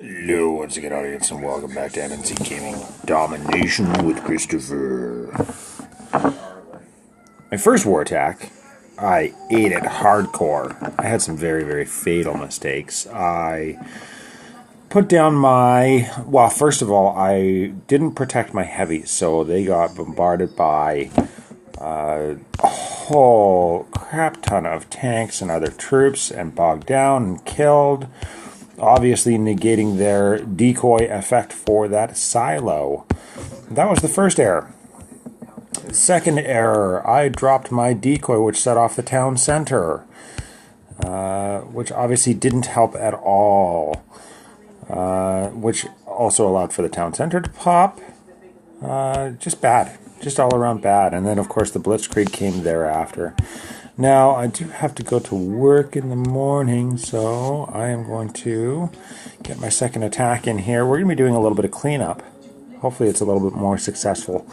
Hello, once again, audience, and welcome back to MNC Gaming Domination with Christopher. My first war attack, I ate it hardcore. I had some very, very fatal mistakes. I put down well, first of all, I didn't protect my heavies, so they got bombarded by a whole crap ton of tanks and other troops and bogged down and killed, obviously negating their decoy effect for that silo. That was the first error. Second error, I dropped my decoy, which set off the town center, which obviously didn't help at all, which also allowed for the town center to pop. Just bad. Just all around bad. And then, of course, the blitzkrieg came thereafter. Now, I do have to go to work in the morning, so I am going to get my second attack in here. We're going to be doing a little bit of cleanup. Hopefully it's a little bit more successful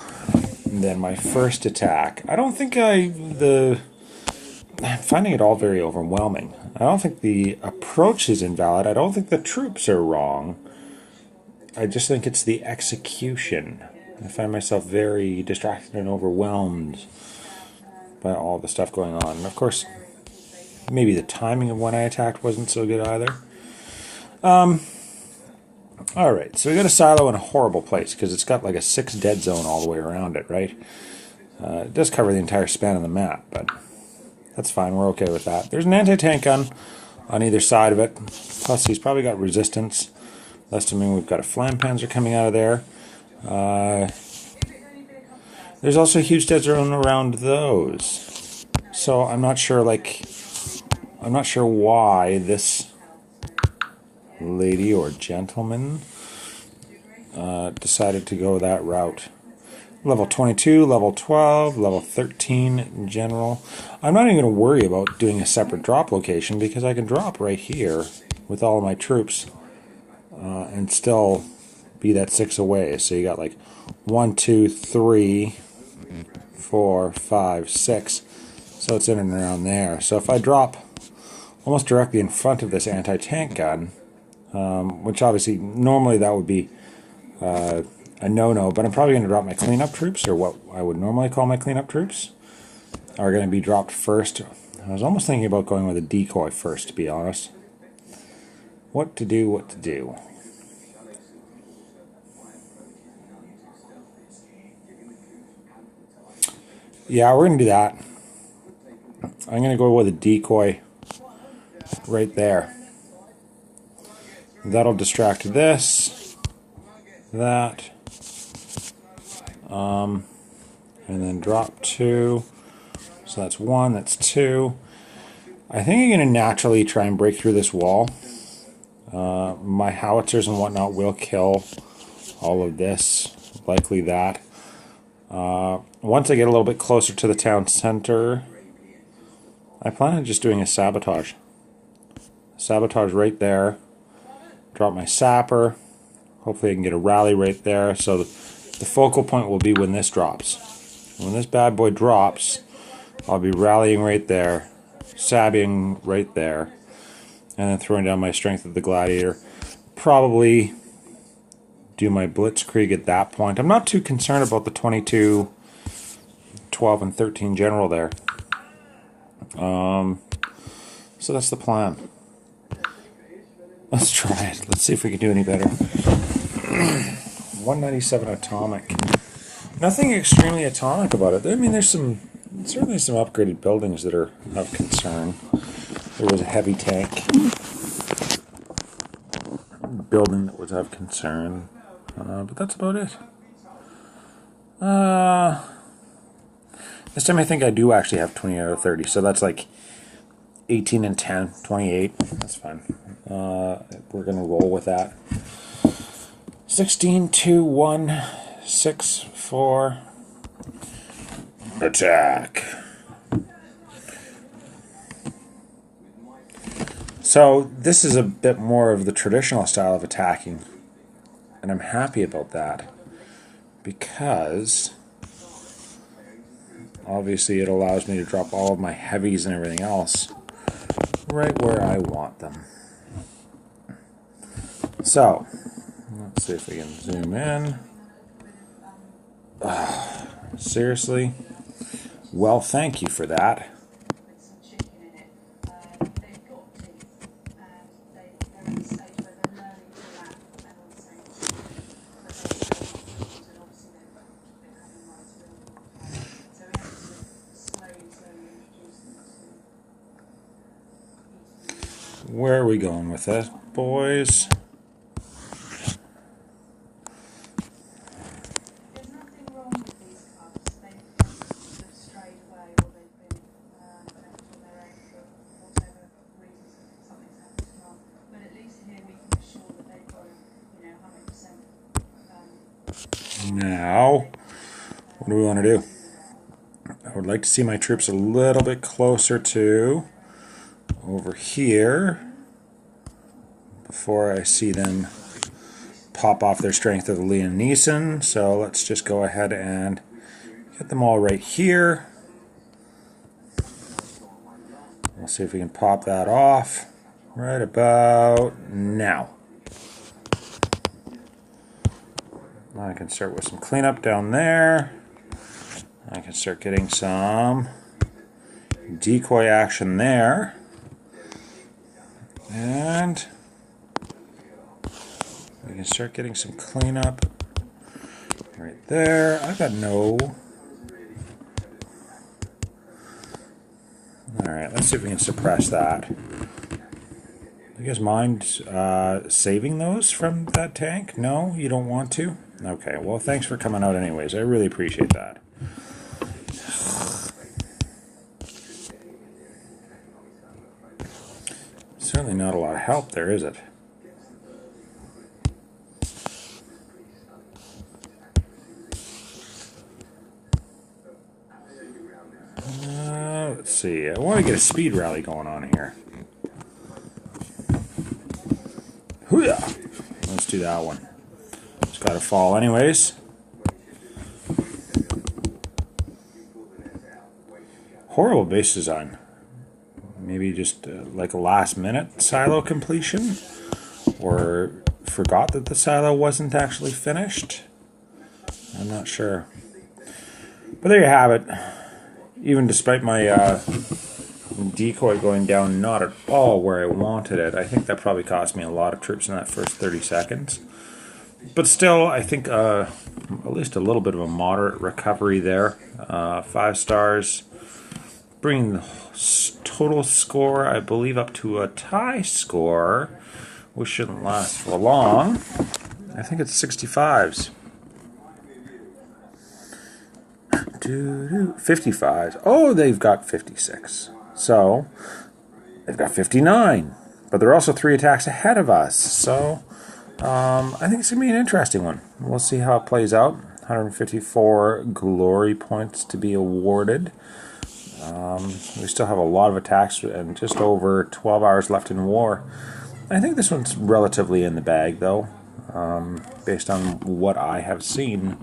than my first attack. I don't think I'm finding it all very overwhelming. I don't think the approach is invalid. I don't think the troops are wrong. I just think it's the execution. I find myself very distracted and overwhelmed by all the stuff going on. And of course, maybe the timing of when I attacked wasn't so good either. Alright, so we got a silo in a horrible place because it's got like a 6 dead zone all the way around it, right? It does cover the entire span of the map, but that's fine, we're okay with that. There's an anti-tank gun on either side of it, plus he's probably got resistance. Lest I mean we've got a flampanzer coming out of there. There's also a huge dead zone around those. So I'm not sure why this lady or gentleman decided to go that route. Level 22, level 12, level 13 in general. I'm not even going to worry about doing a separate drop location because I can drop right here with all of my troops and still be that 6 away. So you got like 1, 2, 3, 4, 5, 6. So it's in and around there. So if I drop almost directly in front of this anti-tank gun, which obviously normally that would be a no-no, but I'm probably going to drop my cleanup troops, or what I would normally call my cleanup troops, are going to be dropped first. I was almost thinking about going with a decoy first, to be honest. What to do. Yeah, we're going to do that. I'm going to go with a decoy right there. That'll distract this, that, and then drop 2. So that's 1, that's 2. I think I'm going to naturally try and break through this wall. My howitzers and whatnot will kill all of this, likely that. Once I get a little bit closer to the town center, I plan on just doing a sabotage. Sabotage right there. Drop my sapper. Hopefully I can get a rally right there. So the focal point will be when this drops. When this bad boy drops, I'll be rallying right there, sabbing right there, and then throwing down my strength of the gladiator. Probably do my blitzkrieg at that point. I'm not too concerned about the 22, 12, and 13 general there. So that's the plan. Let's try it. Let's see if we can do any better. 197 atomic. Nothing extremely atomic about it. I mean, there's certainly some upgraded buildings that are of concern. There was a heavy tank building that was of concern. But that's about it. This time I think I do actually have 20 out of 30, so that's like 18 and 10, 28. That's fine. We're going to roll with that. 16, 2, 1, 6, 4. Attack. So this is a bit more of the traditional style of attacking. And I'm happy about that because obviously it allows me to drop all of my heavies and everything else right where I want them. So, let's see if we can zoom in. Seriously? Well, thank you for that. Where are we going with this, boys? Now, what do we want to do? I would like to see my troops a little bit closer to over here before I see them pop off their strength of the Liam-Neeson. So let's just go ahead and get them all right here. We'll see if we can pop that off right about now. I can start with some cleanup down there. I can start getting some decoy action there. And we can start getting some cleanup right there. I've got no... Alright, let's see if we can suppress that. Do you guys mind saving those from that tank? No? You don't want to? Okay, well, thanks for coming out anyways. I really appreciate that. Certainly not a lot of help there, is it? Let's see. I want to get a speed rally going on here. Hoo-yah! Let's do that one. It's got to fall anyways. Horrible base design. Maybe just like a last-minute silo completion, or forgot that the silo wasn't actually finished. I'm not sure. But there you have it. Even despite my decoy going down not at all where I wanted it, I think that probably cost me a lot of troops in that first 30 seconds. But still, I think at least a little bit of a moderate recovery there. 5 stars. Bringing the total score, I believe, up to a tie score, which shouldn't last for long. I think it's 65s. 55s. Oh, they've got 56. So, they've got 59. But they're also 3 attacks ahead of us. So, I think it's going to be an interesting one. We'll see how it plays out. 154 glory points to be awarded. We still have a lot of attacks and just over 12 hours left in war. I think this one's relatively in the bag, though, based on what I have seen.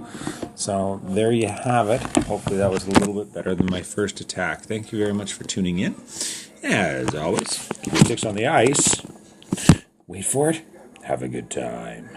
So there you have it. Hopefully that was a little bit better than my first attack. Thank you very much for tuning in. As always, keep your sticks on the ice. Wait for it. Have a good time.